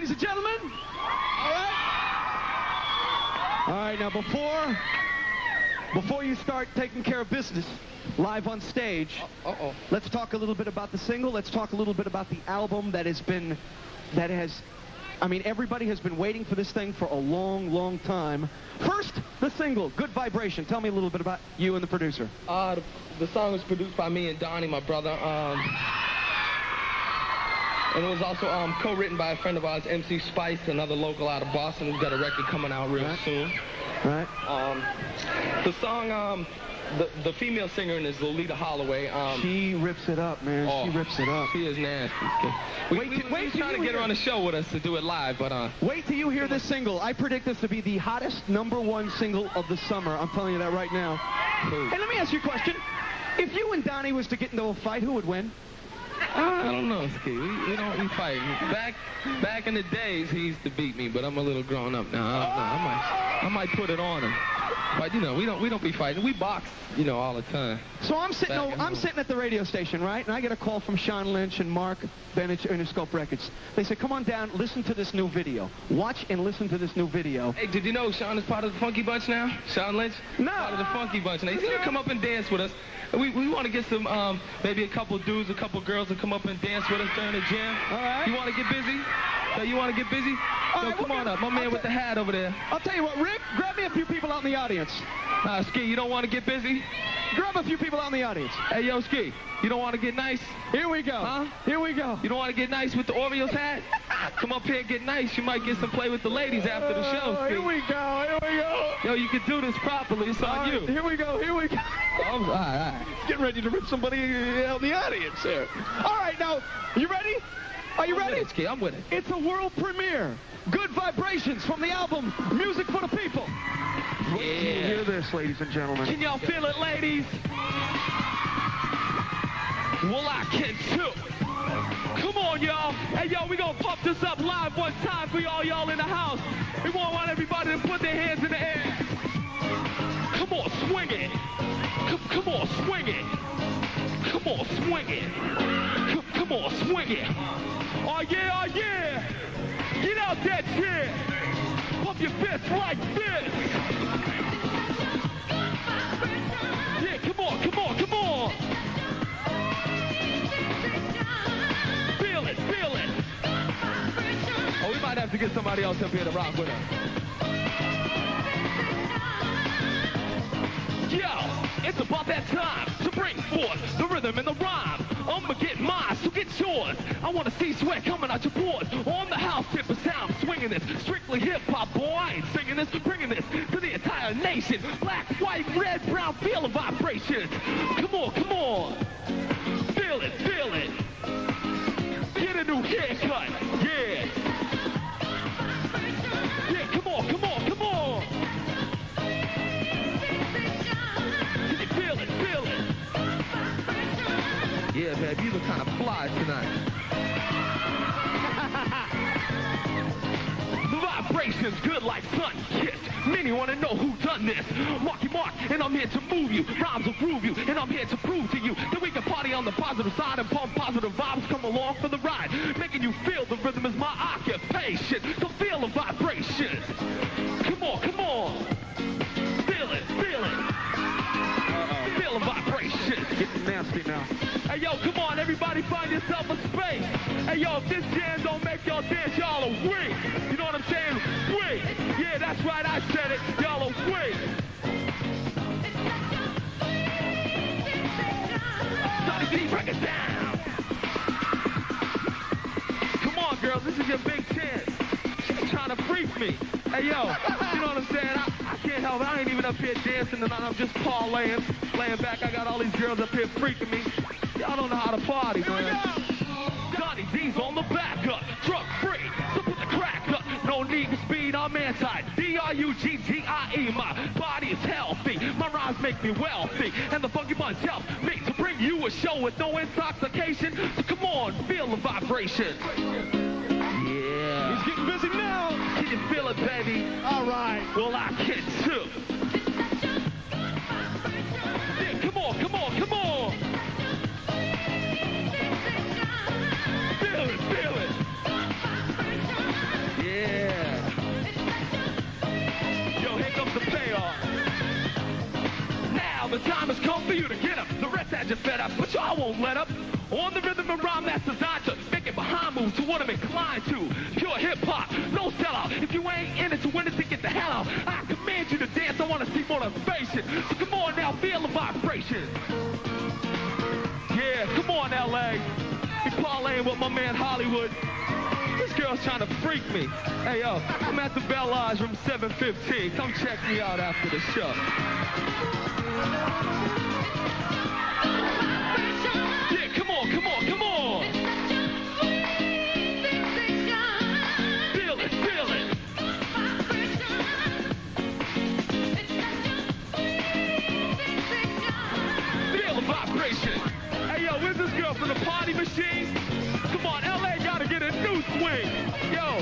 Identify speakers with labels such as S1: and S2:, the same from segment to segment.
S1: ladies and gentlemen. All right. All right, now before you start taking care of business live on stage, let's talk a little bit about the single. Let's talk a little bit about the album I mean, everybody has been waiting for this thing for a long, long time. First, the single, Good Vibration. Tell me a little bit about you and the producer.
S2: The song was produced by me and Donnie, my brother. And it was also co-written by a friend of ours, MC Spice, another local out of Boston, who's got a record coming out real soon.
S1: Right.
S2: The song, the female singer in is Lolita Holloway.
S1: She rips it up, man. She rips it up.
S2: She is nasty. We trying to get her on the show with us to do it live, but
S1: wait till you hear this single. I predict this to be the hottest #1 single of the summer. I'm telling you that right now. Hey, let me ask you a question. If you and Donnie was to get into a fight, who would win?
S2: I don't know, Ski. We don't be fighting. Back in the days, he used to beat me, but I'm a little grown up now. I might put it on him. But you know, we don't be fighting. We box, you know, all the time.
S1: So I'm sitting at the radio station, right? And I get a call from Sean Lynch and Mark Bennett, Interscope Records. They say, "Come on down, listen to this new video. Watch and listen to this new video."
S2: Hey, did you know Sean is part of the Funky Bunch now? Sean Lynch?
S1: No.
S2: Part of the Funky Bunch now. He's gonna come up and dance with us. We want to get some, maybe a couple dudes, a couple girls to come up and dance with us during the jam.
S1: All right.
S2: You want to get busy? You want to get busy?
S1: All right,
S2: come on up. My man with the hat over there.
S1: I'll tell you what, Rick, grab me a few people out in the audience.
S2: Ski, you don't want to get busy?
S1: Grab a few people out in the audience.
S2: Hey, yo, Ski, you don't want to get nice?
S1: Here we go.
S2: Huh?
S1: Here we go.
S2: You don't want to get nice with the Orioles hat? Come up here and get nice. You might get some play with the ladies after the show, Ski.
S1: Here we go. Here we go.
S2: Yo, you can do this properly. It's on you.
S1: Here we go. Here we go.
S2: All right.
S1: Getting ready to rip somebody out in the audience here. All right, now, you ready? Are you ready?
S2: Ski, I'm with it.
S1: It's a world premiere. Good Vibrations from the album Music for the People.
S2: Yeah.
S1: Can you hear this, ladies and gentlemen?
S2: Can y'all feel it, ladies? Well, I can too. Come on, y'all. Hey, yo, we gonna pump this up live one time for y'all in the house. We want everybody to put their hands in the air. Come on, swing it. Come on, swing it. Come on, swing it. Come on, swing it. Oh, yeah, oh, yeah. Get out that chair. Pump your fist like this. Yeah, come on, come on, come on. Feel it, feel it. Oh, we might have to get somebody else up here to rock with us. Yo, it's about that time to bring forth the rhythm and the rhyme. I'ma get mine, so get yours. I wanna see sweat coming out your pores. On the house tip of sound, swinging this. Strictly hip-hop, boy, I ain't singing this. Bringing this to the entire nation. Black, white, red, brown, feel the vibrations. Come on, come on. Feel it, feel it. Get a new haircut, yeah. Yeah, come on, come on, come on. Yeah, baby, you look kind of fly tonight. The vibration's good like sun kissed. Many want to know who done this. Marky Mark, and I'm here to move you. Rhymes will groove you, and I'm here to prove to you that we can party on the positive side and pump positive vibes. Come along for the ride, making you feel the rhythm is my occupation. So feel the vibrations. Come on, come on. Feel it, feel it. Feel the vibrations.
S1: Getting nasty now.
S2: Hey, yo, come on, everybody find yourself a space. Hey, yo, if this jam don't make y'all dance, y'all are weak. You know what I'm saying? Weak. Yeah, that's right, I said it. Y'all are weak. Donnie D, break it down. Come on, girls, this is your big chance. She's trying to freak me. Hey, yo, you know what I'm saying? I can't help it. I ain't even up here dancing tonight. I'm just parlaying, laying back. I got all these girls up here freaking me. Y'all don't know how to party, man. Donnie D's on the back up, drug free, so put the crack up. No need for speed, I'm anti. D-R-U-G-G-I-E, my body is healthy. My rhymes make me wealthy, and the Funky Bunch helps me to bring you a show with no intoxication. So come on, feel the vibration. Yeah.
S1: He's getting busy now.
S2: Can you feel it, baby?
S1: All right.
S2: Well, I can too. Yeah, come on, come on, come on. Feel it, feel it. won't let up. On the rhythm and rhyme that's designed to make it behind moves to what I'm inclined to. Pure hip-hop, no sellout. If you ain't in it to win it, to get the hell out. I command you to dance, I want to see motivation. So come on now, feel the vibration. Yeah, come on, L.A. We parlaying with my man Hollywood. This girl's trying to freak me. Hey, yo, I'm at the Bell Lodge room 715. Come check me out after the show. Yeah, come on, come on, come on. Feel it, feel it. Feel the vibration. Hey, yo, where's this girl from the party machine? Come on, L.A. gotta get a new swing. Yo,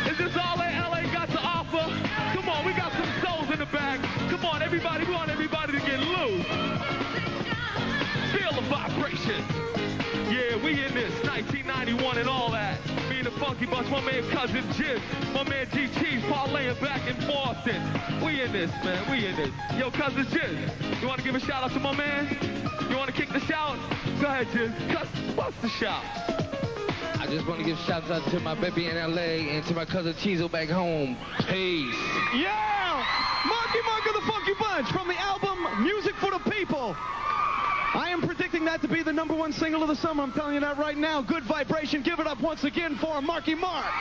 S2: is this all that L.A. got to offer? Come on, we got some souls in the back. Come on, everybody, we want everybody to get loose. Feel the vibration. Yeah, we in this, 1991 and all that. Me and the Funky Bunch, my man Cousin Jim, my man G Cheese, parlaying back in Boston. We in this, man, we in this. Yo, Cousin Jim, you want to give a shout out to my man? You want to kick the shout? Go ahead, Jim. What's the shout?
S3: I just want to give shouts out to my baby in L.A. and to my cousin Chizo back home. Peace.
S1: Yeah! Marky Mark of the Funky Bunch from the album Music for the People. I am predicting that to be the #1 single of the summer. I'm telling you that right now. Good vibration. Give it up once again for Marky Mark.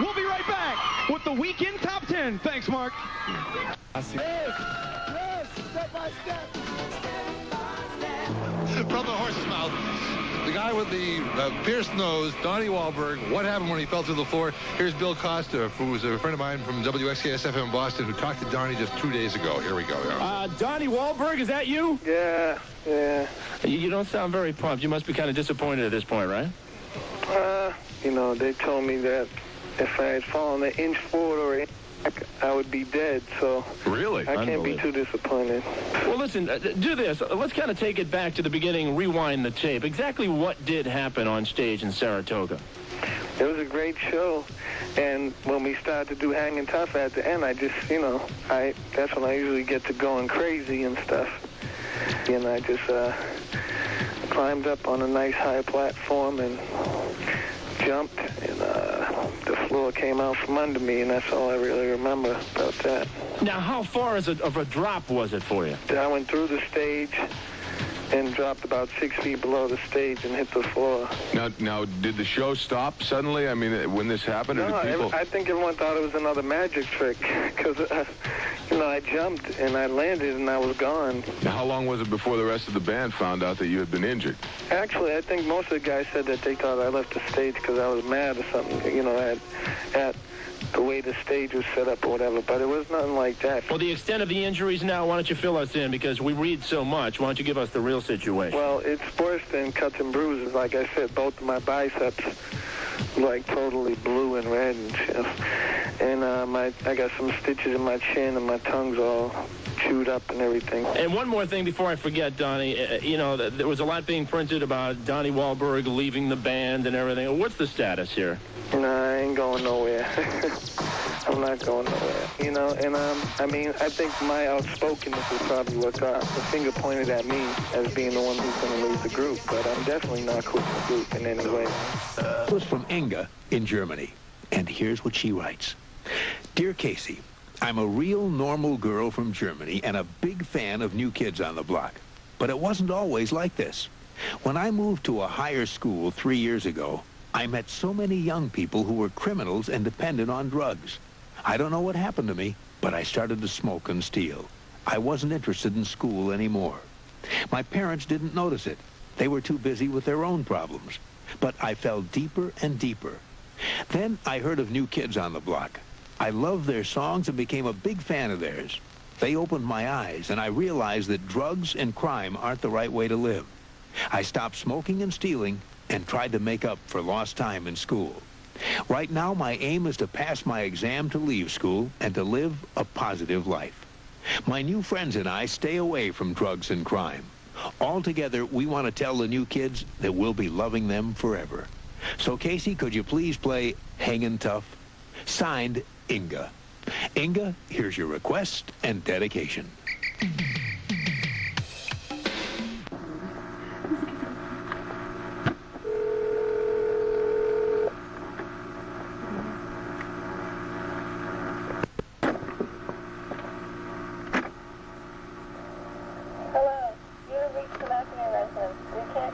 S1: We'll be right back with the Weekend Top 10. Thanks, Mark.
S4: Yes, step by step. From the horse's mouth, the guy with the pierced nose, Donnie Wahlberg. What happened when he fell to the floor? Here's Bill Costa, who was a friend of mine from WXKS-FM in Boston, who talked to Donnie just 2 days ago. Here we go.
S5: Donnie Wahlberg, is that you?
S6: Yeah.
S5: You don't sound very pumped. You must be kind of disappointed at this point, right?
S6: You know, they told me that if I had fallen an inch forward or an inch back, I would be dead, so
S4: Really?
S6: I can't be too disappointed.
S5: Well, listen, do this. Let's kind of take it back to the beginning, rewind the tape. Exactly what did happen on stage in Saratoga?
S6: It was a great show, and when we started to do Hangin' Tough at the end, I just, you know, that's when I usually get to going crazy and stuff. And I just climbed up on a nice high platform and jumped, and the floor came out from under me, and that's all I really remember about that.
S5: Now, how far of a drop was it for you?
S6: I went through the stage and dropped about 6 feet below the stage and hit the floor.
S7: Now, did the show stop suddenly? I mean, when this happened,
S6: No,
S7: or did people...
S6: I think everyone thought it was another magic trick, because, you know, I jumped and I landed and I was gone.
S7: Now, how long was it before the rest of the band found out that you had been injured?
S6: Actually, I think most of the guys said that they thought I left the stage because I was mad or something, you know, at the way the stage was set up or whatever, but it was nothing like that.
S5: Well, the extent of the injuries now, why don't you fill us in, because we read so much. Why don't you give us the real situation?
S6: Well, it's worse than cuts and bruises. Like I said, both of my biceps like totally blue and red and shit. And I got some stitches in my chin and my tongue's all chewed up and everything.
S5: And one more thing before I forget, Donnie, you know, there was a lot being printed about Donnie Wahlberg leaving the band and everything. What's the status here?
S6: Nah, I ain't going nowhere. I'm not going nowhere. You know, and I mean, I think my outspokenness is probably what got the finger pointed at me as being the one who's going to lose the group, but I'm definitely not quitting the group in any way.
S8: It was from Inga in Germany, and here's what she writes. Dear Casey, I'm a real normal girl from Germany and a big fan of New Kids on the Block, but it wasn't always like this. When I moved to a higher school 3 years ago, I met so many young people who were criminals and dependent on drugs. I don't know what happened to me, but I started to smoke and steal. I wasn't interested in school anymore. My parents didn't notice it. They were too busy with their own problems. But I fell deeper and deeper. Then I heard of New Kids on the Block. I loved their songs and became a big fan of theirs. They opened my eyes, and I realized that drugs and crime aren't the right way to live. I stopped smoking and stealing and tried to make up for lost time in school. Right now, my aim is to pass my exam to leave school and to live a positive life. My new friends and I stay away from drugs and crime. Altogether, we want to tell the new kids that we'll be loving them forever. So, Casey, could you please play Hangin' Tough? Signed, Inga. Inga, here's your request and dedication.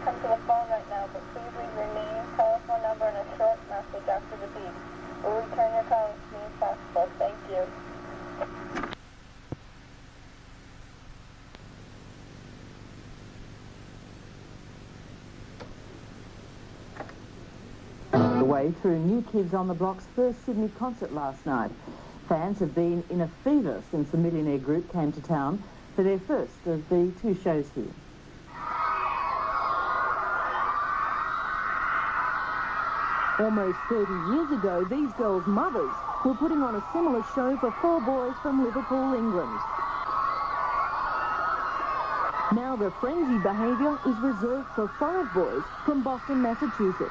S9: come to the phone right now, but please leave your name, telephone number, and a short message after the beep. We'll return your call as soon as possible. Thank you.
S10: The way through New Kids on the Block's first Sydney concert last night. Fans have been in a fever since the Millionaire Group came to town for their first of the 2 shows here. Almost 30 years ago, these girls' mothers were putting on a similar show for 4 boys from Liverpool, England. Now the frenzied behaviour is reserved for 5 boys from Boston, Massachusetts.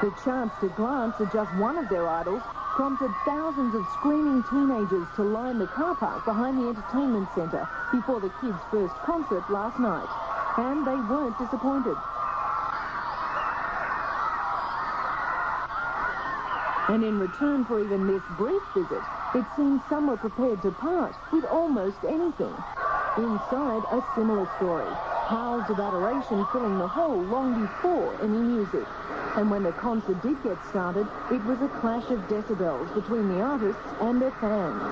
S10: The chance to glance at just one of their idols prompted thousands of screaming teenagers to line the car park behind the entertainment centre before the kids' first concert last night. And they weren't disappointed. And in return for even this brief visit, it seems some were prepared to part with almost anything. Inside, a similar story. Howls of adoration filling the hall long before any music. And when the concert did get started, it was a clash of decibels between the artists and their fans.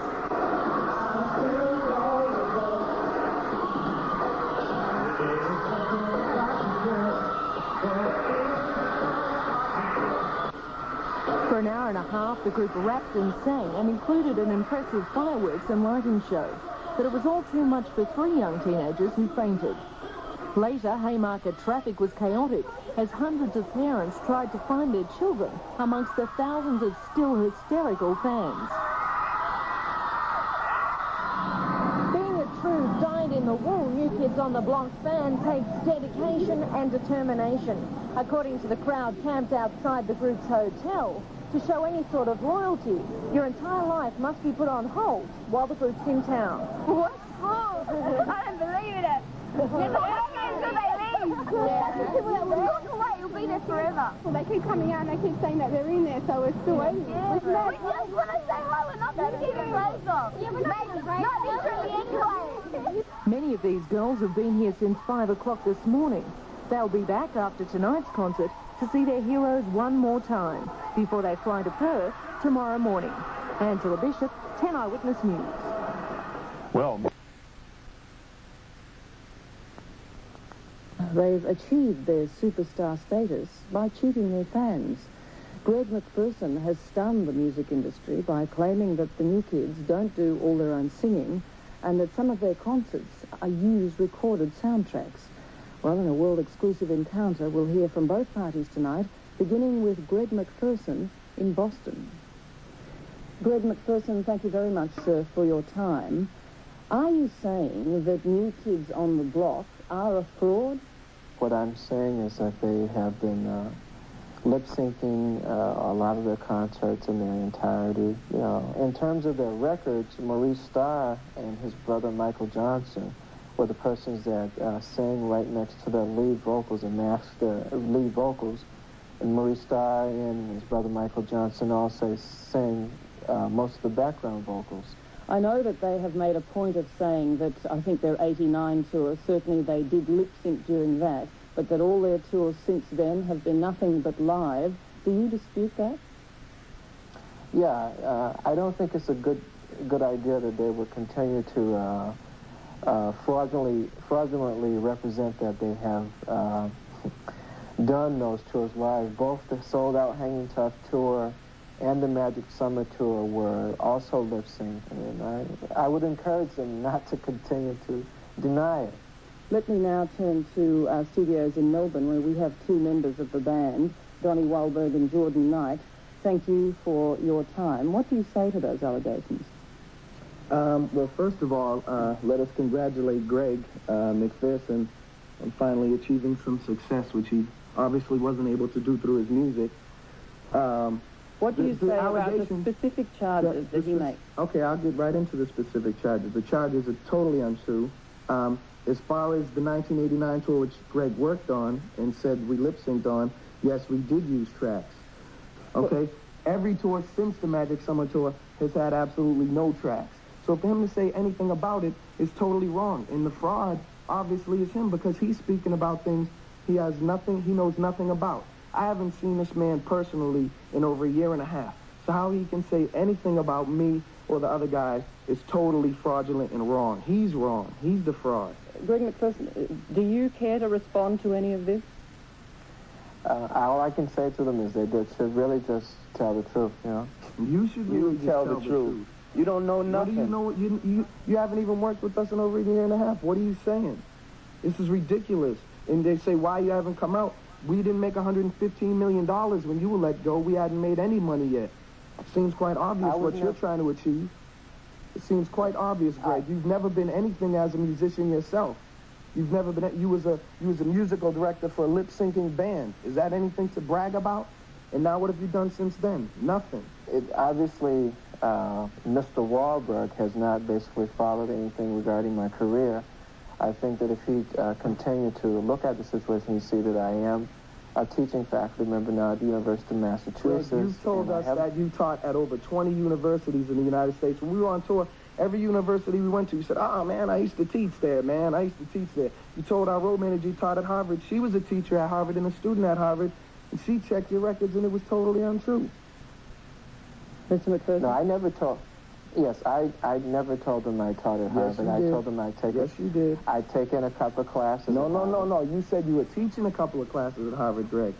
S10: For an hour and a half, the group rapped and sang and included an impressive fireworks and lighting show. But it was all too much for 3 young teenagers who fainted. Later, Haymarket traffic was chaotic as hundreds of parents tried to find their children amongst the thousands of still hysterical fans. Being a true dyed-in-the-wool New Kids on the Block fan takes dedication and determination. According to the crowd camped outside the group's hotel, to show any sort of loyalty, your entire life must be put on hold while the group's in town.
S9: What? Oh, I don't believe it. Look away, you'll be there forever.
S11: Well, they keep coming out and they keep saying that they're in there, so we're still waiting.
S9: Yeah, we just want to say hi, we're not going to keep it closed off. Yeah, we're not literally anyway.
S10: Many of these girls have been here since 5 o'clock this morning. They'll be back after tonight's concert to see their heroes one more time before they fly to Perth tomorrow morning. Angela Bishop, 10 Eyewitness News.
S12: Well,
S10: they've achieved their superstar status by cheating their fans. Greg McPherson has stunned the music industry by claiming that the New Kids don't do all their own singing and that some of their concerts are used recorded soundtracks. Well, in a world-exclusive encounter, we'll hear from both parties tonight, beginning with Greg McPherson in Boston. Greg McPherson, thank you very much, sir, for your time. Are you saying that New Kids on the Block are a fraud?
S13: What I'm saying is that they have been lip-syncing a lot of their concerts in their entirety. You know, in terms of their records, Maurice Starr and his brother Michael Johnson were the persons that sang right next to the lead vocals and masked the lead vocals. And Maurice Starr and his brother Michael Johnson also sang most of the background vocals.
S10: I know that they have made a point of saying that I think their 89 tour, certainly they did lip-sync during that, but that all their tours since then have been nothing but live. Do you dispute that?
S13: Yeah, I don't think it's a good idea that they would continue to fraudulently represent that they have done those tours live. Both the Sold Out Hanging Tough tour and the Magic Summer Tour were also lip-synced. And I would encourage them not to continue to deny it.
S10: Let me now turn to our studios in Melbourne, where we have 2 members of the band, Donnie Wahlberg and Jordan Knight. Thank you for your time. What do you say to those allegations?
S14: Well, first of all, let us congratulate Greg McPherson on finally achieving some success, which he obviously wasn't able to do through his music.
S10: What do you say about the specific charges that he makes?
S14: Okay, I'll get right into the specific charges. The charges are totally untrue. As far as the 1989 tour, which Greg worked on and said we lip-synced on, yes, we did use tracks. Okay? Every tour since the Magic Summer Tour has had absolutely no tracks. So for him to say anything about it is totally wrong. And the fraud, obviously, is him because he's speaking about things he has nothing, he knows nothing about. I haven't seen this man personally in over a year and a half. So how he can say anything about me or the other guy is totally fraudulent and wrong. He's wrong. He's the fraud.
S10: Greg McPherson, do you care to respond to any of this?
S13: All I can say to them is they should really just tell the truth, you know?
S14: You should really just tell the truth.
S13: You don't know nothing.
S14: What do you know? You haven't even worked with us in over a year and a half. What are you saying? This is ridiculous. And they say, why you haven't come out? We didn't make $115 million when you were let go. We hadn't made any money yet. It seems quite obvious what you're trying to achieve. It seems quite obvious, Greg. You've never been anything as a musician yourself. You've never been. You was a musical director for a lip-syncing band. Is that anything to brag about? And now what have you done since then? Nothing.
S13: Obviously, Mr. Wahlberg has not basically followed anything regarding my career. I think that if he continued to look at the situation, he'd see that I am a teaching faculty member now at the University of Massachusetts.
S14: Greg, you've told us that you taught at over 20 universities in the United States. When we were on tour, every university we went to, you said, oh, man, I used to teach there, man. I used to teach there. You told our road manager you taught at Harvard. She was a teacher at Harvard and a student at Harvard, and she checked your records, and it was totally untrue.
S10: Mr. McPherson?
S13: No, I never told. Yes, I never told them I taught at Harvard. I told them I'd taken.
S14: Yes, you did.
S13: I'd taken a couple of classes.
S14: No. You said you were teaching a couple of classes at Harvard, Greg.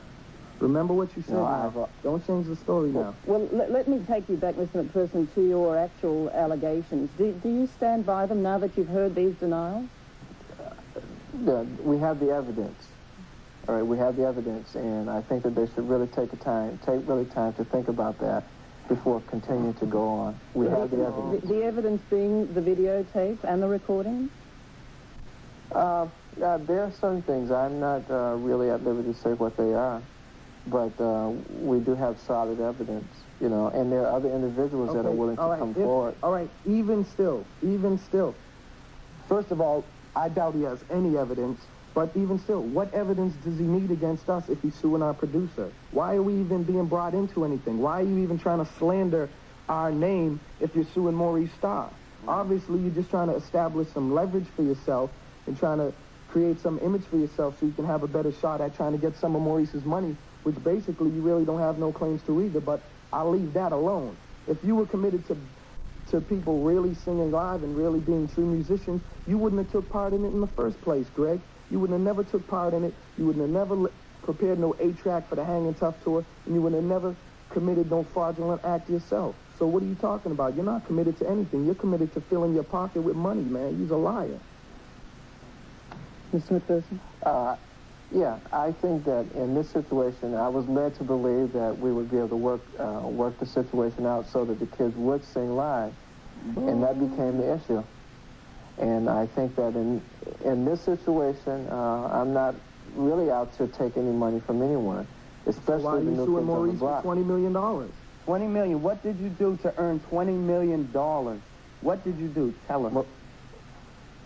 S14: Remember what you said now. Don't change the story now.
S10: Well, let me take you back, Mr. McPherson, to your actual allegations. Do you stand by them now that you've heard these denials?
S13: We have the evidence. All right, we have the evidence, and I think that they should really take time to think about that before continuing to go on. We have the evidence.
S10: The evidence being the videotape and the recording?
S13: There are some things. I'm not really at liberty to say what they are, but we do have solid evidence, you know, and there are other individuals that are willing to come forward.
S14: All right, even still. First of all, I doubt he has any evidence. But even still, what evidence does he need against us if he's suing our producer? Why are we even being brought into anything? Why are you even trying to slander our name if you're suing Maurice Starr? Obviously, you're just trying to establish some leverage for yourself and trying to create some image for yourself so you can have a better shot at trying to get some of Maurice's money, which basically you really don't have no claims to either, but I'll leave that alone. If you were committed to people really singing live and really being true musicians, you wouldn't have took part in it in the first place, Greg. You wouldn't have never took part in it. You wouldn't have never prepared no A-track for the Hangin' Tough tour, and you would have never committed no fraudulent act yourself. So what are you talking about? You're not committed to anything. You're committed to filling your pocket with money, man. You're a liar.
S10: Mr. McPherson?
S13: Yeah, I think that in this situation, I was led to believe that we would be able to work the situation out so that the kids would sing live, and that became the issue. And I think that in this situation, I'm not really out to take any money from anyone, especially
S14: so why are you suing Maurice for $20 million?
S15: $20 million? What did you do to earn $20 million? What did you do? Tell us.
S10: Well,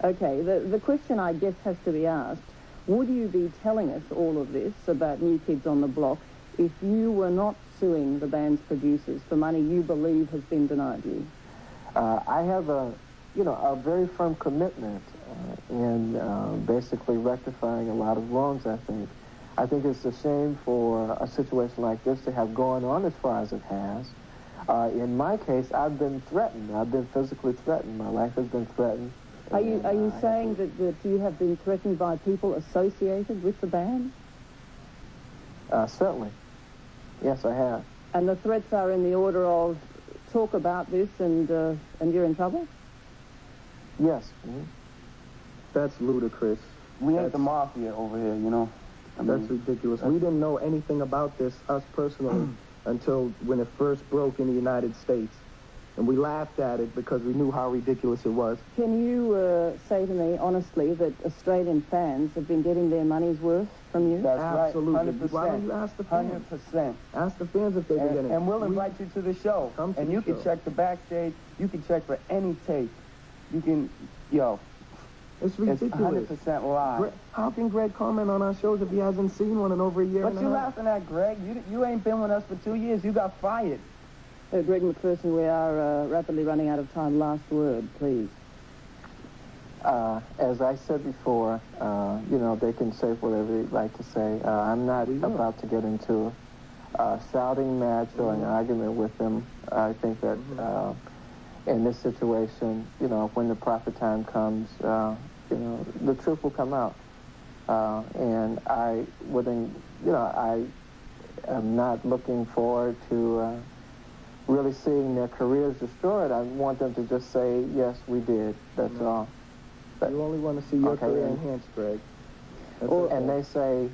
S10: okay, the question I guess has to be asked, would you be telling us all of this about New Kids on the Block if you were not suing the band's producers for money you believe has been denied you?
S13: I have a very firm commitment in basically rectifying a lot of wrongs, I think. I think it's a shame for a situation like this to have gone on as far as it has. In my case, I've been threatened. I've been physically threatened. My life has been threatened.
S10: Are you saying that you have been threatened by people associated with the band?
S13: Certainly. Yes, I have.
S10: And the threats are in the order of talk about this and you're in trouble?
S13: Yes. Mm-hmm.
S14: That's ludicrous.
S15: We ain't the mafia over here, you know.
S14: That's ridiculous. We didn't know anything about this, us personally, until when it first broke in the United States. And we laughed at it because we knew how ridiculous it was.
S10: Can you say to me, honestly, that Australian fans have been getting their money's worth from you?
S15: That's
S14: absolutely.
S15: Right, 100%.
S14: Why don't you ask the fans?
S15: 100%.
S14: Ask the fans if they've been getting it.
S15: And we'll invite you to the show.
S14: Come to
S15: and you can check the backstage. You can check for any tape. You can,
S14: It's ridiculous.
S15: It's 100% live.
S14: How can Greg comment on our shows if he hasn't seen one in over a year and a half?
S15: What you laughing at, Greg? You ain't been with us for 2 years. You got fired.
S10: Greg McPherson, we are rapidly running out of time. Last word, please.
S13: As I said before, you know, they can say whatever they'd like to say. I'm not about to get into a shouting match or an argument with them. I think that in this situation, you know, when the proper time comes, you know, the truth will come out. And I wouldn't, you know, I am not looking forward to really seeing their careers destroyed. I want them to just say, yes, we did. That's all. But,
S14: you only want to see your career enhanced, Greg.
S13: And they say,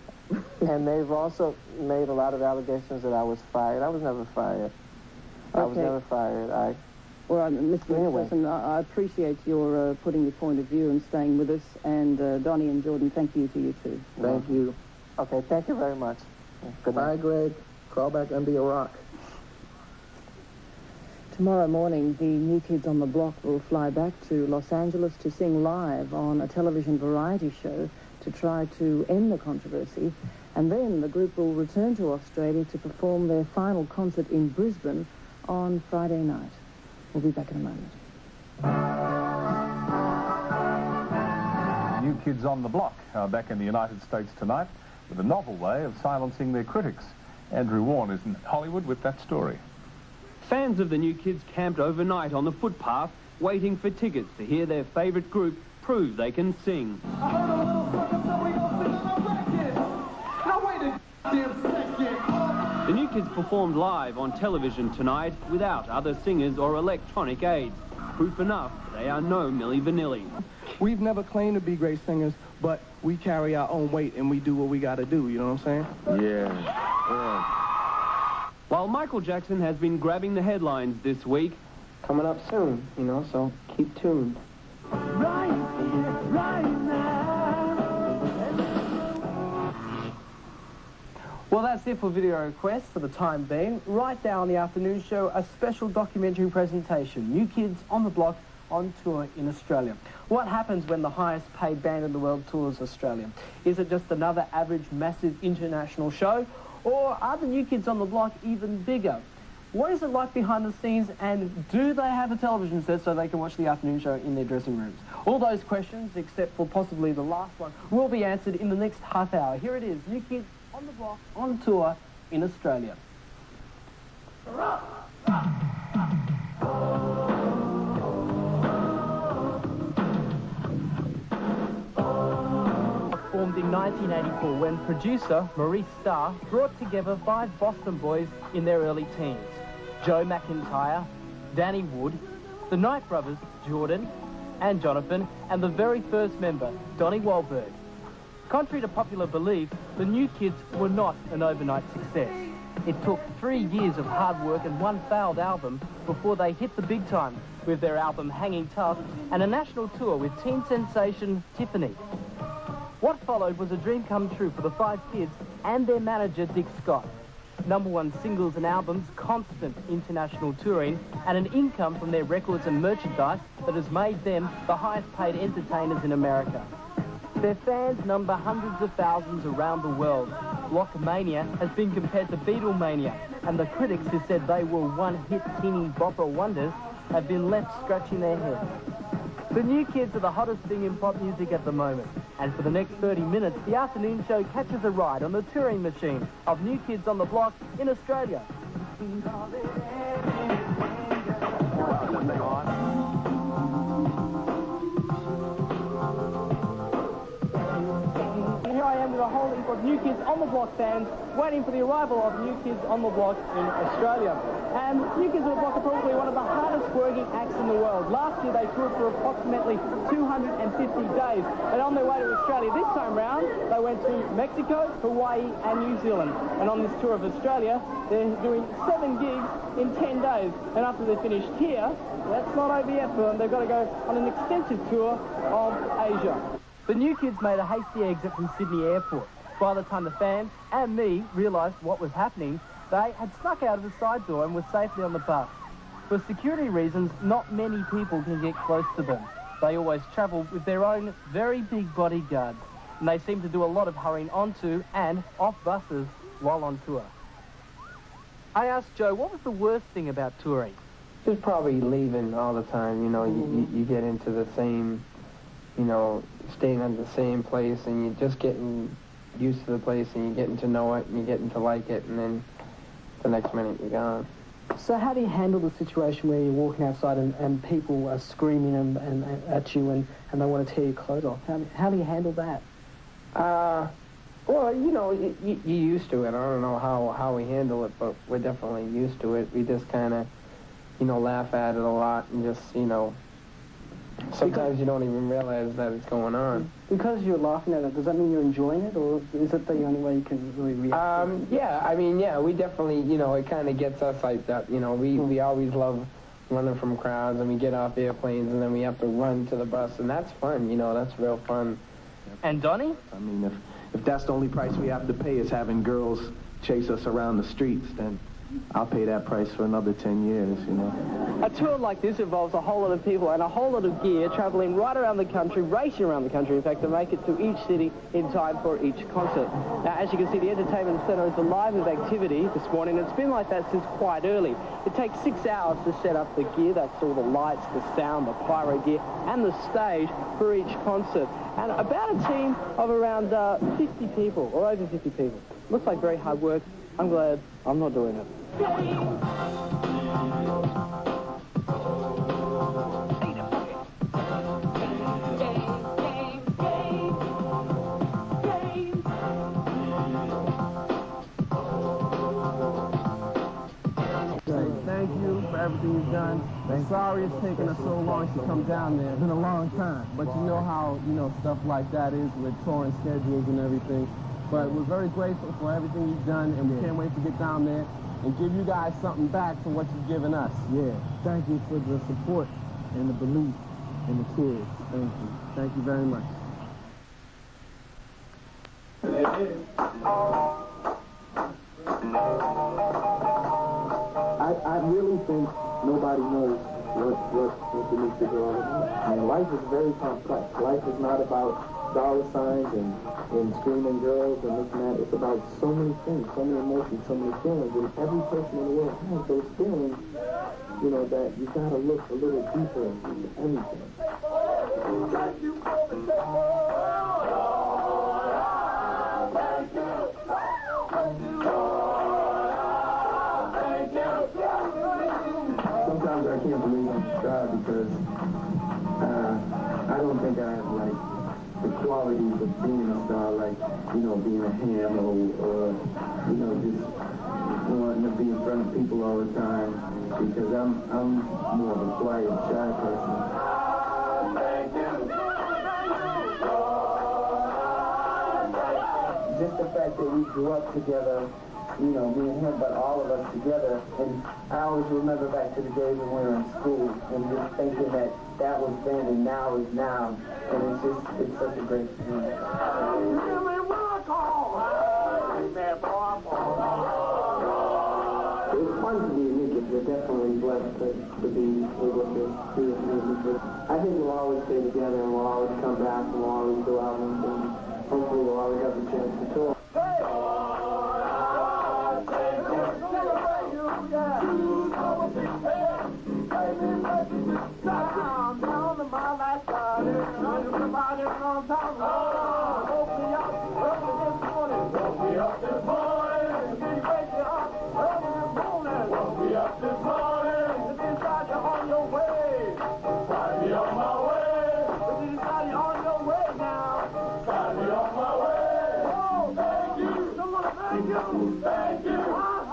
S13: and they've also made a lot of allegations that I was fired. I was never fired. I was never fired.
S10: Well, Mr. McPherson, I appreciate your putting your point of view and staying with us. And Donnie and Jordan, thank you to you too.
S13: Thank you. Okay, thank you very much. Good night.
S14: Bye, Greg. Crawl back under a rock.
S10: Tomorrow morning, the New Kids on the Block will fly back to Los Angeles to sing live on a television variety show to try to end the controversy. And then the group will return to Australia to perform their final concert in Brisbane on Friday night. We'll be back in a moment.
S12: New Kids on the Block are back in the United States tonight with a novel way of silencing their critics. Andrew Warren is in Hollywood with that story.
S16: Fans of the New Kids camped overnight on the footpath, waiting for tickets to hear their favourite group prove they can sing. The New Kids performed live on television tonight without other singers or electronic aids. Proof enough they are no Milli Vanilli.
S17: We've never claimed to be great singers, but we carry our own weight and we do what we got to do, you know what I'm saying?
S12: Yeah.
S16: While Michael Jackson has been grabbing the headlines this week.
S15: Coming up soon, you know, so keep tuned.
S18: Right here, right now.
S19: Well, that's it for video requests for the time being. Right now on the afternoon show, a special documentary presentation, New Kids on the Block on tour in Australia. What happens when the highest paid band in the world tours Australia? Is it just another average massive international show? Or are the New Kids on the Block even bigger? What is it like behind the scenes, and do they have a television set so they can watch the afternoon show in their dressing rooms? All those questions, except for possibly the last one, will be answered in the next half hour. Here it is, New Kids on the Block on tour in Australia. Formed in 1984 when producer Maurice Starr brought together 5 Boston boys in their early teens. Joe McIntyre, Danny Wood, the Knight brothers Jordan and Jonathan, and the very first member, Donnie Wahlberg. Contrary to popular belief, the New Kids were not an overnight success. It took 3 years of hard work and 1 failed album before they hit the big time with their album Hanging Tough and a national tour with teen sensation Tiffany. What followed was a dream come true for the 5 kids and their manager, Dick Scott. #1 singles and albums, constant international touring, and an income from their records and merchandise that has made them the highest paid entertainers in America. Their fans number hundreds of thousands around the world. Blockmania has been compared to Beatlemania, and the critics who said they were one-hit teeny bopper wonders have been left scratching their heads. The New Kids are the hottest thing in pop music at the moment, and for the next 30 minutes, the afternoon show catches a ride on the touring machine of New Kids on the Block in Australia. Here I am with a whole heap of New Kids on the Block fans waiting for the arrival of New Kids on the Block in Australia. And New Kids on the Block are probably one of the hardest working acts in the world. Last year they toured for approximately 250 days. And on their way to Australia this time round, they went to Mexico, Hawaii and New Zealand. And on this tour of Australia, they're doing 7 gigs in 10 days. And after they're finished here, that's not over yet for them. They've got to go on an extensive tour of Asia. The New Kids made a hasty exit from Sydney Airport. By the time the fans and me realised what was happening, they had snuck out of the side door and were safely on the bus. For security reasons, not many people can get close to them. They always travel with their own very big bodyguards, and they seem to do a lot of hurrying onto and off buses while on tour. I asked Joe, what was the worst thing about touring?
S15: Just probably leaving all the time, you know, you get into the same
S13: you know, staying at the same place, and you're just getting used to the place, and you're getting to know it, and you're getting to like it, and then the next minute you're gone.
S19: So how do you handle the situation where you're walking outside and people are screaming and at you and they want to tear your clothes off? How do you handle that?
S13: Well, you know, you're used to it. I don't know how we handle it, but we're definitely used to it. We just kind of, you know, laugh at it a lot and just, you know, sometimes you don't even realize that it's going on.
S19: Because you're laughing at it, does that mean you're enjoying it, or is it the only way you can really react?
S13: Yeah, I mean, yeah, we definitely, you know, it kind of gets us hyped up. You know, we always love running from crowds, and we get off airplanes, and then we have to run to the bus, and that's fun, you know, that's real fun.
S19: And Donnie?
S14: I mean, if that's the only price we have to pay is having girls chase us around the streets, then I'll pay that price for another 10 years, you know.
S19: A tour like this involves a whole lot of people and a whole lot of gear, travelling right around the country, racing around the country, in fact, to make it to each city in time for each concert. Now, as you can see, the entertainment centre is alive with activity this morning. It's been like that since quite early. It takes 6 hours to set up the gear. That's all the lights, the sound, the pyro gear, and the stage for each concert. And about a team of around 50 people, or over 50 people. Looks like very hard work. I'm glad I'm not doing it.
S15: Thank you for everything you've done. I'm sorry it's taken us so long to come down there. It's been a long time. But you know how, you know, stuff like that is with touring schedules and everything. But we're very grateful for everything you've done, and we can't wait to get down there and give you guys something back for what you've given us. Yeah. Thank you for the support and the belief in the kids. Thank you. Thank you very much.
S14: I really think nobody knows what the music is all about. I mean, life is very complex. Life is not about dollar signs and screaming girls and this and that. It's about so many things, so many emotions, so many feelings, and every person in the world has those feelings, you know, that you gotta look a little deeper into everything. Thank you for the Sometimes I can't believe I'm a star because I don't think I have, like, the qualities of being a star, like, you know, being a ham or you know, just wanting to be in front of people all the time, because I'm more of a quiet, shy person. Just the fact that we grew up together, you know, me and him, but all of us together, and I always remember back to the days when we were in school, and just thinking that was then and now is now, and it's such a great feeling. It's fun to be in music. We're definitely blessed to be able to be in music. I think we'll always stay together, and we'll always come back, and we'll always go out, and hopefully we'll always have the chance to tour.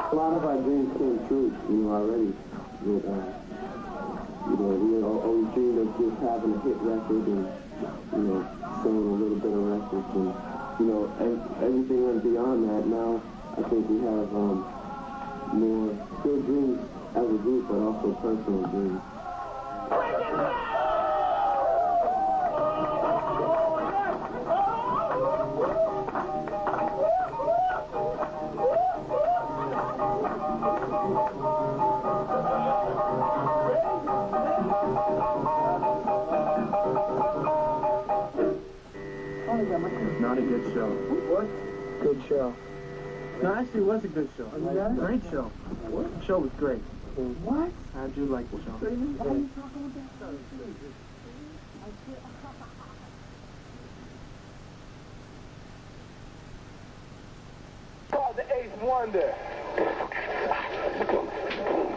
S14: A lot of our dreams came true, you know, already. With, you know, we always dreamed of just having a hit record and, you know, selling a little bit of records. And, you know, everything went beyond that. Now, I think we have more still dreams as a group, but also personal dreams. Not a good show. What? Good show.
S15: No, actually, it was a good show. Great show. What? The show was great. What? How'd you like the show?
S20: about the Ace Wonder?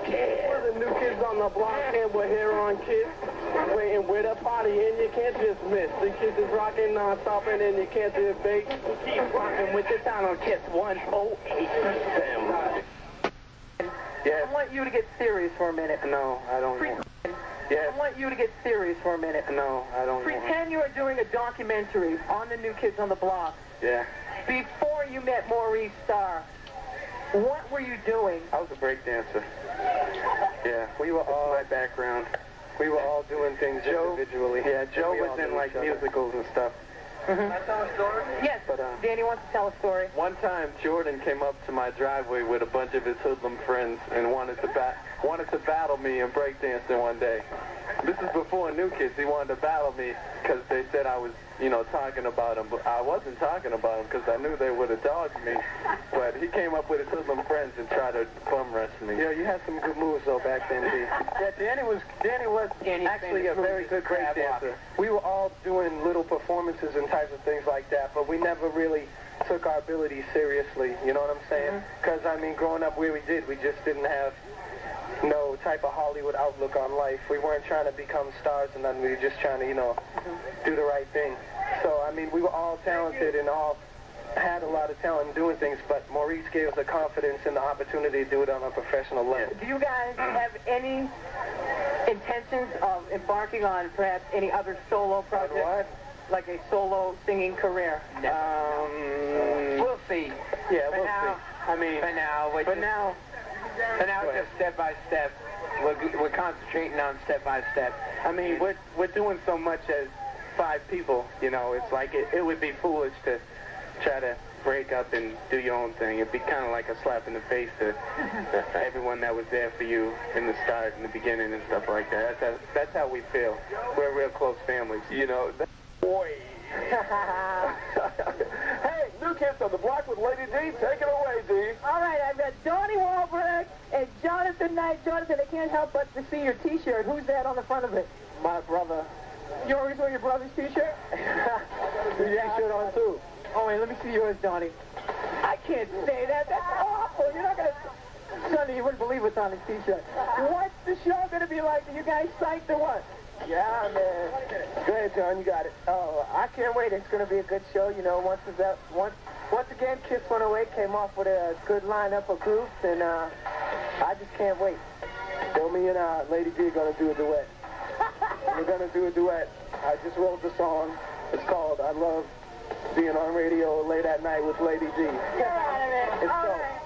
S20: We're the new kids on the block, and we're here on Kids. Waiting with a party, and you can't just miss. The kids is rocking non-stopping, and you can't debate. Keep rocking with the sound on Kids 108.
S19: Yeah. I want you to get serious for a minute.
S20: No, I don't want. Yeah.
S19: I want you to get serious for a minute.
S20: No, I don't want.
S19: Pretend you are doing a documentary on the new kids on the block.
S20: Yeah.
S19: Before you met Maurice Starr, what were you doing?
S20: I was a break dancer. Yeah, we were all my background. We were all doing things individually. Yeah, Joe was in like musicals and stuff.
S19: Can I tell a story? Yes,
S20: but,
S19: Danny wants to tell a story.
S20: One time, Jordan came up to my driveway with a bunch of his hoodlum friends and wanted to battle me in breakdancing one day. This is before New Kids. He wanted to battle me because they said I was, you know, talking about him. But I wasn't talking about him because I knew they would have dogged me. But he came up with his hoodlum friends and tried to bum wrestle me. Yeah, you had some good moves though back then, D. Yeah, Danny was actually a very good break dancer. We were all doing little performances and types of things like that, but we never really took our abilities seriously. You know what I'm saying? Because I mean, growing up where we did, we just didn't have no type of Hollywood outlook on life. We weren't trying to become stars and nothing. We were just trying to, you know, do the right thing. So, I mean, we were all talented and all had a lot of talent in doing things, but Maurice gave us the confidence and the opportunity to do it on a professional level.
S19: Do you guys have any intentions of embarking on perhaps any other solo project? Like a solo singing career?
S20: We'll see. Yeah, we'll see. I mean, for now, just step by step. We're concentrating on step by step. I mean, we're doing so much as 5 people. You know, it's like it would be foolish to try to break up and do your own thing. It'd be kind of like a slap in the face to everyone that was there for you in the start, in the beginning, and stuff like that. That's how we feel. We're a real close family. You know. Boy. Hey, New Kids on the Block with Lady D. Take it away, D.
S19: All right, I've got Donnie Wahlberg and Jonathan Knight. Jonathan, I can't help but to see your T-shirt. Who's that on the front of it?
S20: My brother.
S19: You always wear your brother's T-shirt?
S20: Your T-shirt on, too.
S19: Oh, wait, let me see yours, Donnie. I can't say that. That's awful. You're not going to... Sonny, you wouldn't believe what's on his T-shirt. What's the show going to be like? Are you guys psyched or what?
S20: Yeah, man. Go ahead, John. You got it. Oh, I can't wait. It's going to be a good show. You know, once again, Kiss 108 came off with a good lineup of groups, and I just can't wait. So me and Lady D are going to do a duet. We're going to do a duet. I just wrote the song. It's called I Love Being on Radio Late at Night with Lady D.
S19: Get out of it.
S20: It's
S19: all right.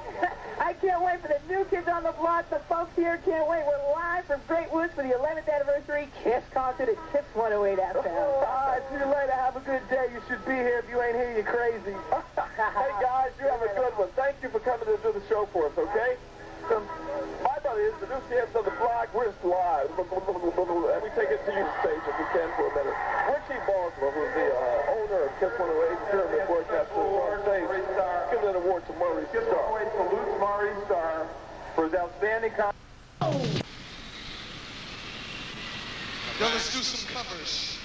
S19: I can't wait for the New Kids on the Block. The folks here can't wait. We're live from Great Woods for the 11th anniversary Kiss concert at Kiss 108 Uptown.
S20: All right, see you later. Have a good day. You should be here. If you ain't here, you're crazy. Hey, guys, you have a good one. Thank you for coming to do the show for us, okay? My buddy is the New Kids on the Block. We're live. And we take it to you stage if we can for a minute. Richie Boswell, who's the owner of Kiss 108, Pyramid Broadcasters on stage, give an award to Maurice Starr. Kiss 108 salutes Maurice Starr for his outstanding contribution.
S1: Yo, let's do some covers.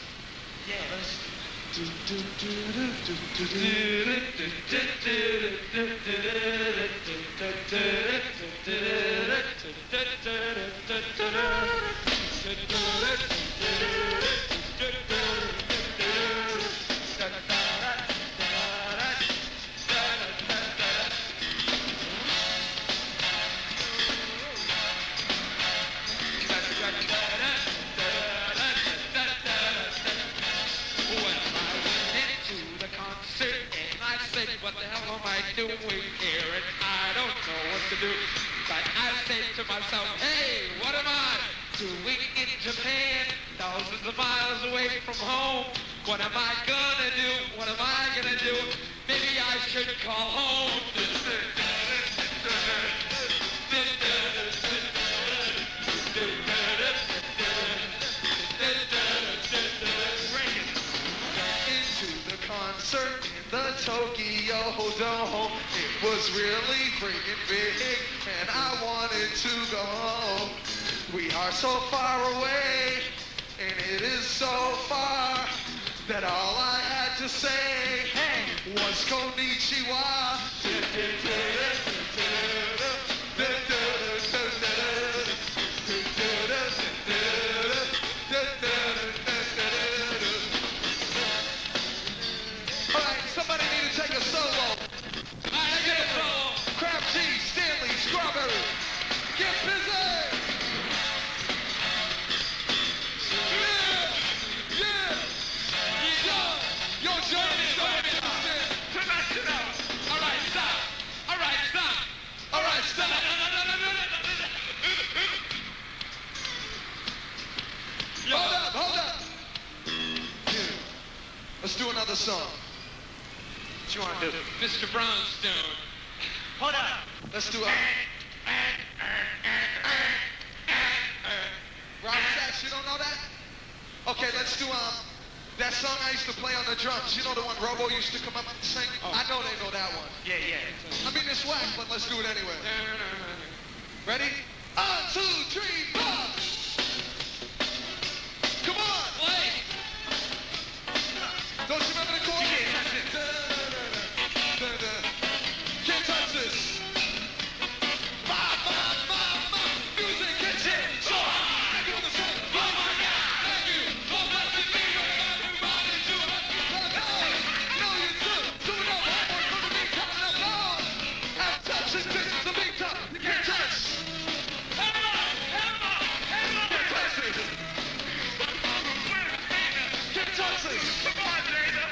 S1: Yeah, let's
S3: what the hell am I doing here? And I don't know what to do. But I say to myself, hey, what am I doing in Japan? Thousands of miles away from home. What am I gonna do? What am I gonna do? Maybe I should call home. Concert in the Tokyo Dome. It was really freaking big, and I wanted to go home. We are so far away, and it is so far, that all I had to say was konnichiwa. Get busy! Yeah! Yo, Jordan, all right, stop. All right, stop. All right, stop. Hold up. Yeah. Let's do another song. What you want to do? Mr. Brownstone. Hold up. Let's do a... Rob Sax, you don't know that? Okay, let's do that song I used to play on the drums. You know the one Robo used to come up and sing? Oh. I know they know that one. Yeah. I mean, it's whack, but let's do it anyway. Ready? 1, 2, 3, 4. Come on. Play. Don't you remember the chord? Can't touch this. Music gets hit so high. Doing the same. Oh my God. Thank you. For blessing me with everybody do it. No, you do. Do it all. For the big time and alone. Have touch this. This is the big time. You can't touch. Can't touch this. Can't touch this. Come on, Jada.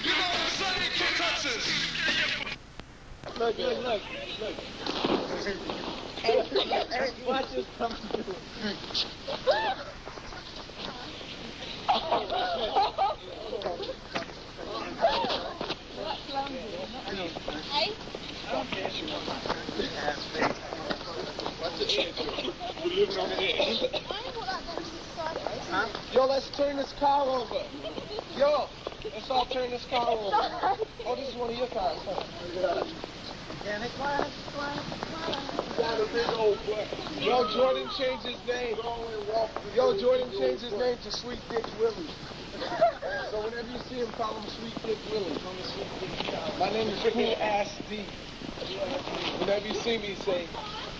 S3: You know what I'm saying? Can't touch this.
S15: Look. Hey, watch this come through.
S18: Hey?
S15: Yo, let's turn this car over. Yo, let's all turn this car over. Oh, this is one of your cars. Can it climb? Yo, Jordan changed his name. Jordan changed his name to Sweet Dick Willie. So whenever you see him, call him Sweet Dick Willie. My name is Cool Ass D. Whenever you see me, say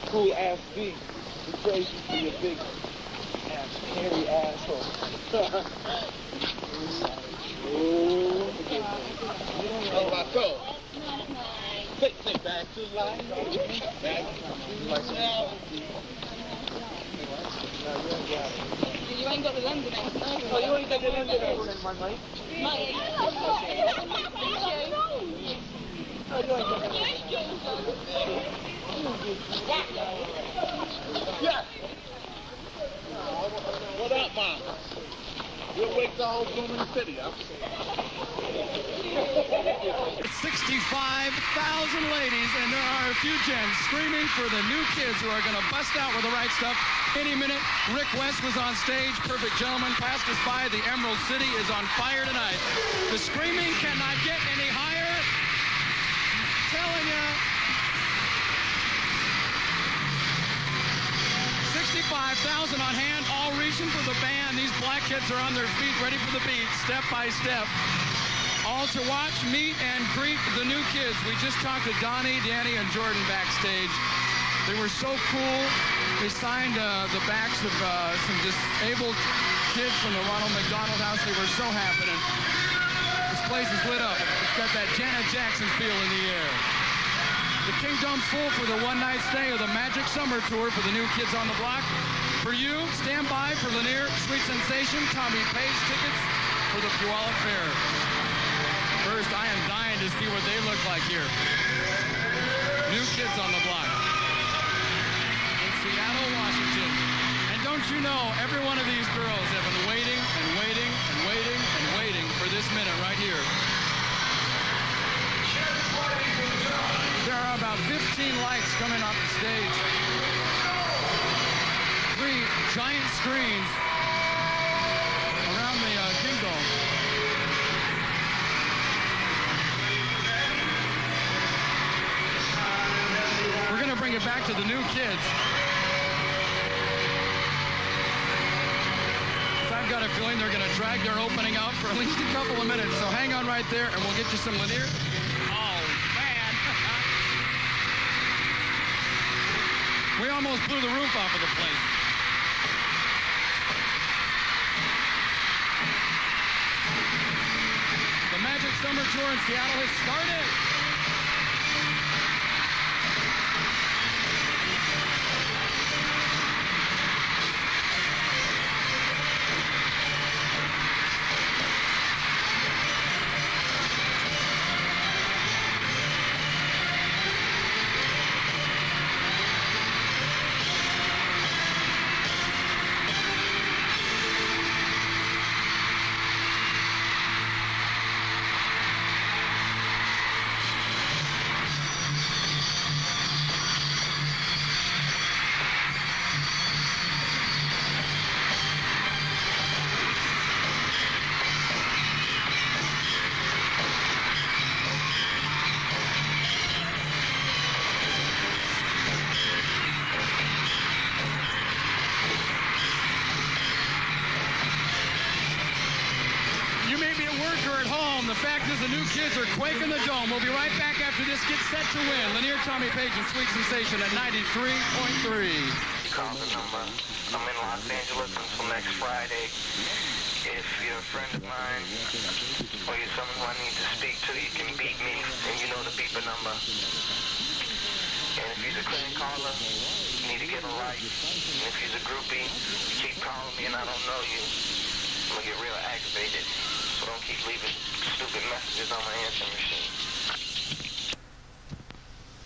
S15: Cool Ass D. We praise you for your big ass, hairy asshole. Oh, my God. Take back to life. Back to life.
S18: You ain't got the London accent.
S15: Oh, you ain't got the London accent, my mate. Yeah. What up, Mom? We'll wake the whole blooming city up.
S1: 65,000 ladies, and there are a few gents screaming for the new kids who are going to bust out with the right stuff any minute. Rick West was on stage. Perfect Gentleman passed us by. The Emerald City is on fire tonight. The screaming cannot get any higher. I'm telling you. 65,000 on hand, all reaching for the band. These black kids are on their feet, ready for the beat, step by step. All to watch, meet, and greet the new kids. We just talked to Donnie, Danny, and Jordan backstage. They were so cool. They signed the backs of some disabled kids from the Ronald McDonald House. They were so happening. This place is lit up. It's got that Janet Jackson feel in the air. The Kingdom's full for the one-night stay of the Magic Summer Tour for the new kids on the block. For you, stand by for Lanier, Sweet Sensation, Tommy Page tickets for the Puyallup Fair. First, I am dying to see what they look like here. New kids on the block. In Seattle, Washington. And don't you know, every one of these girls have been waiting and waiting and waiting and waiting for this minute right here. There are about 15 lights coming off the stage. 3 giant screens around the Kingdom. We're going to bring it back to the new kids. I've got a feeling they're going to drag their opening out for at least a couple of minutes. So hang on right there, and we'll get you some Lanier. We almost blew the roof off of the place. The Magic Summer Tour in Seattle has started.
S21: home. The fact is the new kids are quaking the dome. We'll be right back after this gets set to win. Lanier, Tommy Page, and Sweet Sensation at 93.3.
S22: Call the number. I'm in Los Angeles until next Friday. If you're a friend of mine or you're someone I need to speak to, you can beat me, and you know the beeper number. And if you're a clinic caller, you need to get a right. And if you're a groupie, you keep calling me and I don't know you, I'm going to get real aggravated. So don't keep leaving stupid messages on my answering machine.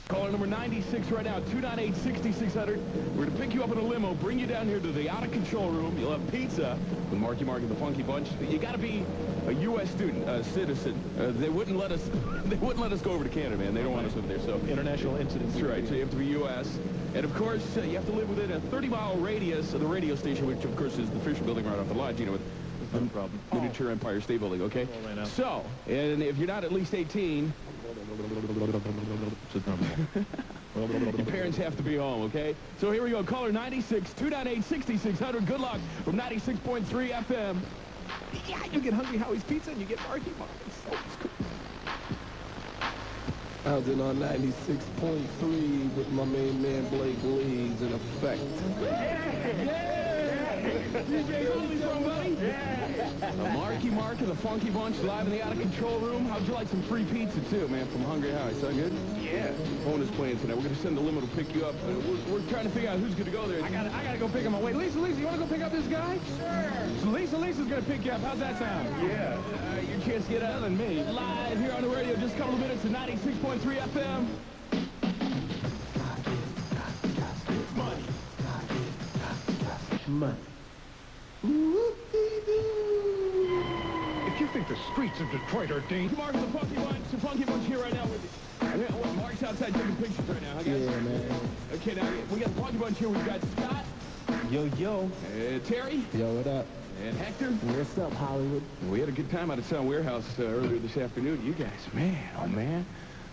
S1: Caller number 96 right now, 298-6600. We're going to pick you up in a limo, bring you down here to the out-of-control room. You'll have pizza with Marky Mark and the Funky Bunch. You got to be a U.S. student, a citizen. They wouldn't let us. They wouldn't let us go over to Canada, man. They don't want us over there. So
S23: international incidents.
S1: That's right. So you have to be U.S. And of course, you have to live within a 30-mile radius of the radio station, which of course is the Fisher Building right off the lodge. You know, with
S23: no problem.
S1: Miniature Empire State Building. Okay. So, and if you're not at least 18. Your parents have to be home, okay? So here we go. Caller 96, 298-6600. Good luck from 96.3 FM. Yeah, you get Hungry Howie's Pizza and you get Marky Mark.
S15: I was in on 96.3 with my main man Blake Leeds in effect.
S1: Marky Mark and the Funky Bunch live in the out-of-control room. How'd you like some free pizza, too, man, from Hungry Howie? Sound good? Yeah. Bonus playing tonight. We're going to send the limo to pick you up. We're trying to figure out who's going to go there. I gotta go pick him up. Wait, Lisa, you want to go pick up this guy? Sure. So Lisa's going to pick you up. How's that sound? Yeah. Your chance to get out than me. Live here on the radio, just a couple of minutes at 96.3 FM.
S23: Money.
S1: If you think the streets of Detroit are dangerous... Mark, the Funky Bunch here right now with you. Mark's outside taking pictures right now.
S23: Yeah, man.
S1: Okay, now we got the Funky Bunch here. We've got Scott.
S23: Yo.
S1: Terry.
S23: Yo, what up?
S1: And Hector.
S23: What's up, Hollywood?
S1: We had a good time out at Sound Warehouse earlier this afternoon. You guys, man, oh, man.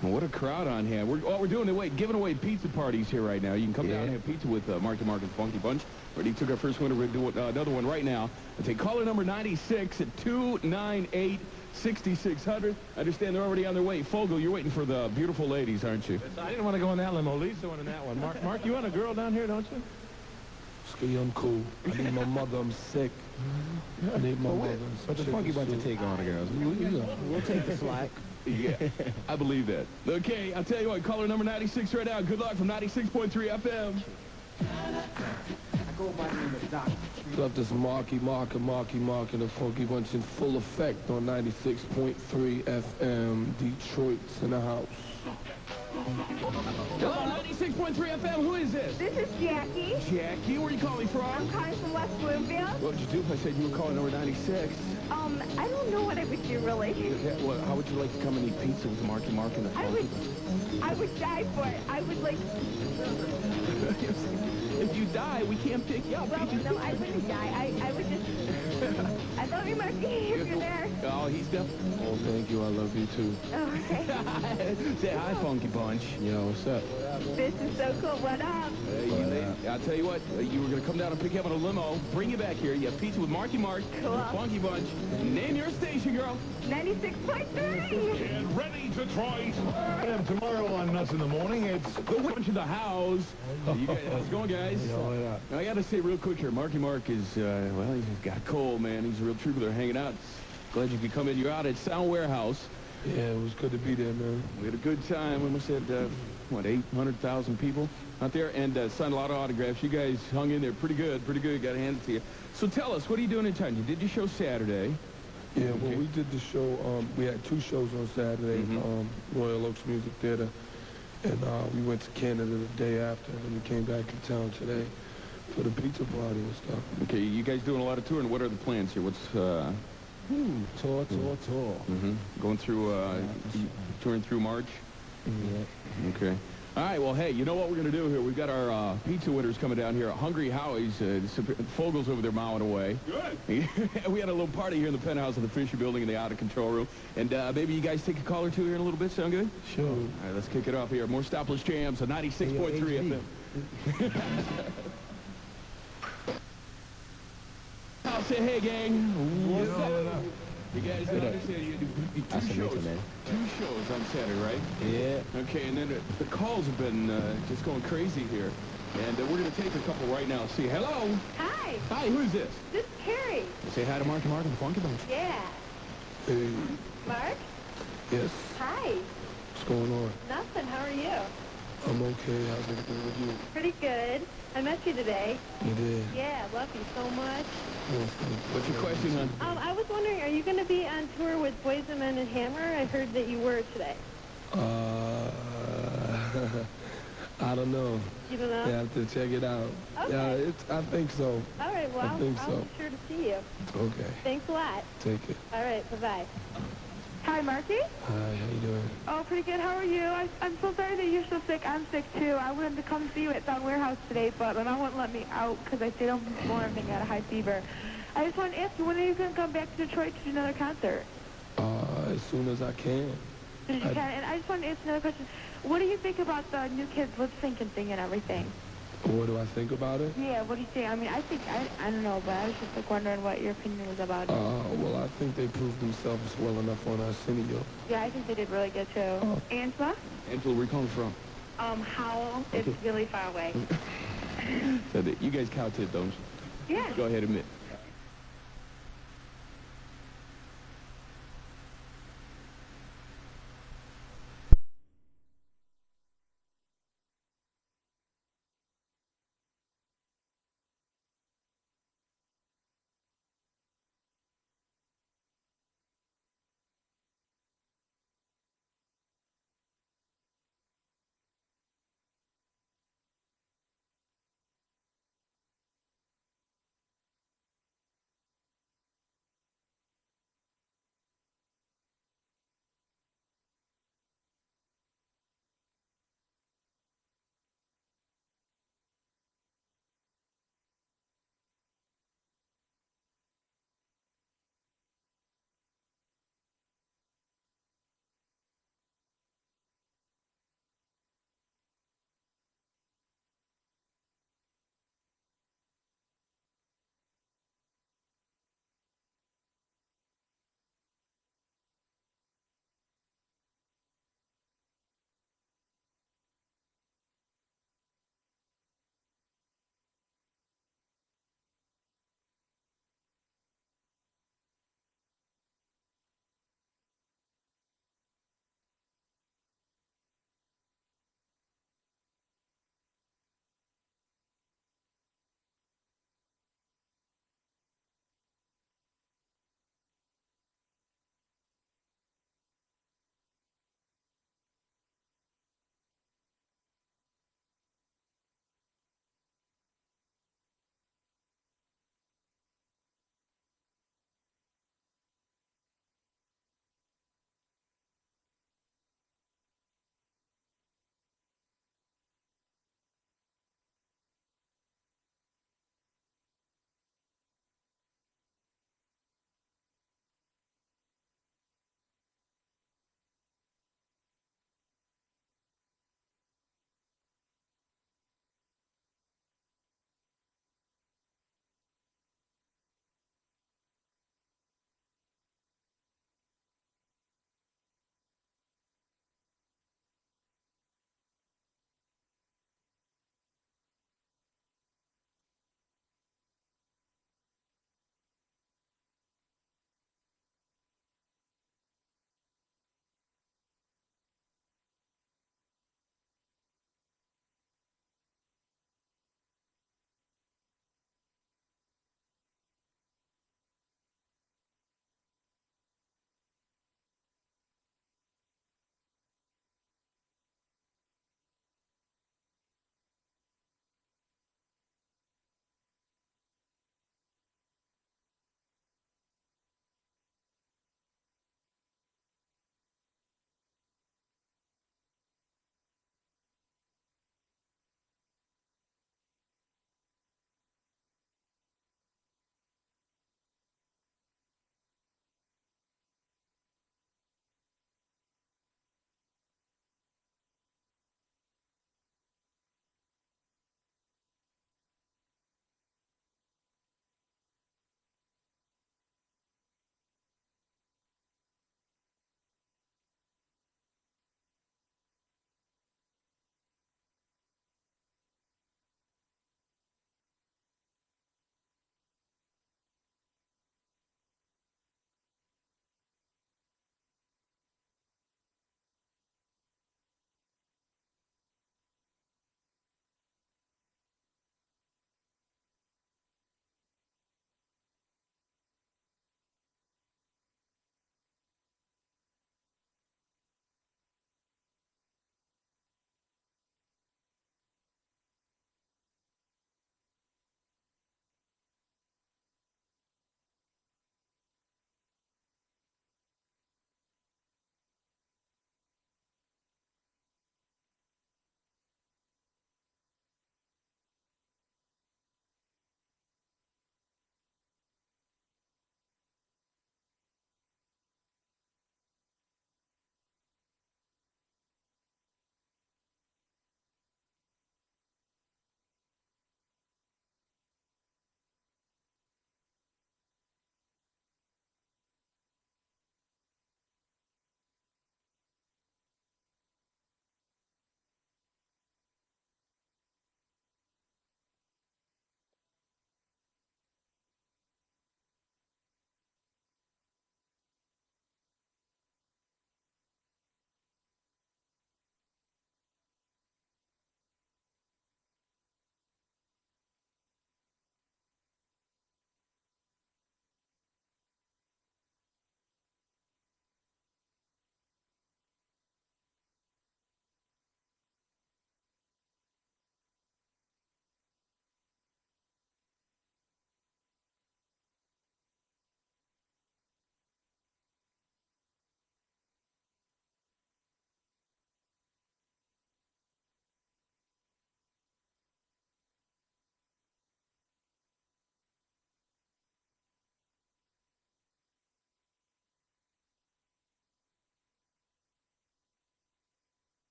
S1: What a crowd on hand. We're doing giving away pizza parties here right now. You can come down and have pizza with Marky Mark and Funky Bunch. Already took our first winner. We're doing another one right now. I'll take caller number 96 at 298-6600. I understand they're already on their way. Fogel, you're waiting for the beautiful ladies, aren't you?
S23: I didn't want to go in that limo. Lisa went in that one. Mark, you want a girl down here, don't you?
S15: Ski, I'm cool. I need my mother. I'm sick. I need my mother.
S23: But the Funky Bunch will take on the girls. We'll take the slack.
S1: Yeah, I believe that. Okay, I'll tell you what, caller number 96 right now. Good luck from 96.3 FM.
S23: I go by the name of Doc.
S15: Left this Marky Mark and the Funky Bunch in full effect on 96.3 FM. Detroit's in the house.
S1: Hello, 96.3 FM. Who is this?
S11: This is Jackie.
S1: Jackie, where are you calling from?
S11: I'm calling from West Bloomfield.
S1: What would you do if I said you were calling number 96?
S11: I don't know what I would do, really.
S1: Well, how would you like to come and eat pizza with Marky Mark and the Funky Bunch?
S11: I would die for it. I would like...
S1: If you die, we can't pick you up.
S11: Well, no, I wouldn't die. I would just... I love you, Marky, if you're there.
S1: Oh, he's definitely...
S15: Oh, thank you. I love you, too.
S11: Oh, okay.
S1: Say hi, Funky Bunch.
S15: Yo, what's up?
S11: This is so cool. What up?
S1: I'll tell you what, you were going to come down and pick you up in a limo, bring you back here. You have pizza with Marky Mark,
S11: cool.
S1: And the Funky Bunch. Name your station, girl.
S11: 96.3.
S23: And ready, Detroit. And tomorrow on Nuts in the Morning, it's
S1: the Bunch in the house. You guys, how's it going, guys?
S23: Yo,
S1: I got to say real quick here, Marky Mark is, well, he's got a cold, man. He's a real trooper. They're hanging out. Glad you could come in. You're out at Sound Warehouse.
S15: Yeah, it was good to be there, man.
S1: We had a good time. We must have had, 800,000 people out there, and signed a lot of autographs. You guys hung in there pretty good. Got to hand it to you. So tell us, what are you doing in town? You did your show Saturday.
S15: Yeah, well, we did the show. We had 2 shows on Saturday, Royal Oaks Music Theater, and we went to Canada the day after, and then we came back in town today for the pizza party and stuff.
S1: Okay, you guys doing a lot of touring. What are the plans here? What's
S23: tour.
S1: Going through touring through March?
S23: Yeah.
S1: Okay. All right, well, hey, you know what we're going to do here? We've got our pizza winners coming down here. Hungry Howie's, Fogel's over there mowing away. Good. We had a little party here in the penthouse of the Fisher Building in the out-of-control room. And maybe you guys take a call or two here in a little bit. Sound good?
S23: Sure.
S1: All right, let's kick it off here. More Stopless Jams on 96.3 FM. I'll say, hey, gang. What's up?
S2: You guys understand you do two shows. Two shows on Saturday, right?
S4: Yeah.
S2: Okay, and then the calls have been just going crazy here. And we're going to take a couple right now. See, hello?
S11: Hi.
S2: Hi, who is this?
S11: This is Carrie.
S2: Say hi to Marky Mark and the Funky Bunch.
S11: Yeah.
S4: Hey.
S11: Mark?
S4: Yes.
S11: Hi.
S4: What's going on?
S11: Nothing. How are you?
S4: I'm okay. How's everything with you?
S11: Pretty good. I met you today.
S4: You did?
S11: Yeah, love you so much.
S2: What's your question, hon?
S11: I was wondering, are you going to be on tour with Boyz II Men and Hammer? I heard that you were today.
S4: I don't know.
S11: You don't know?
S4: You have to check it out.
S11: Okay.
S4: I think so.
S11: All right, well,
S4: I think
S11: I'll
S4: so.
S11: be sure to see you.
S4: Okay.
S11: Thanks a lot.
S4: Take it.
S11: All right, bye-bye. Hi, Marky.
S4: Hi, how you doing?
S11: Oh, pretty good. How are you? I'm so sorry that you're so sick. I'm sick, too. I wanted to come see you at Sound Warehouse today, but my mom wouldn't let me out because I stayed home from school and everything. I had a high fever. I just wanted to ask you, when are you going to come back to Detroit to do another concert?
S4: As soon as I can.
S11: And I just wanted to ask another question. What do you think about the new kids lip-syncing thing and everything?
S4: What do I think about it?
S11: Yeah, what do you think? I mean, I don't know, but I was just like wondering what your opinion was about it.
S4: Well, I think they proved themselves well enough on Arsenio.
S11: Yeah, I think they did really good, too. Angela?
S2: Angela, where you calling from?
S11: Howell. It's really far away.
S2: So you guys cow tip, don't you?
S11: Yeah.
S2: Go ahead, admit.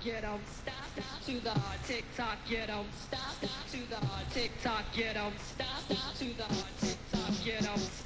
S5: you don't stop to the hard tick-tock, you don't stop to the hard tick-tock, you don't stop to the hard tick-tock, you don't stop.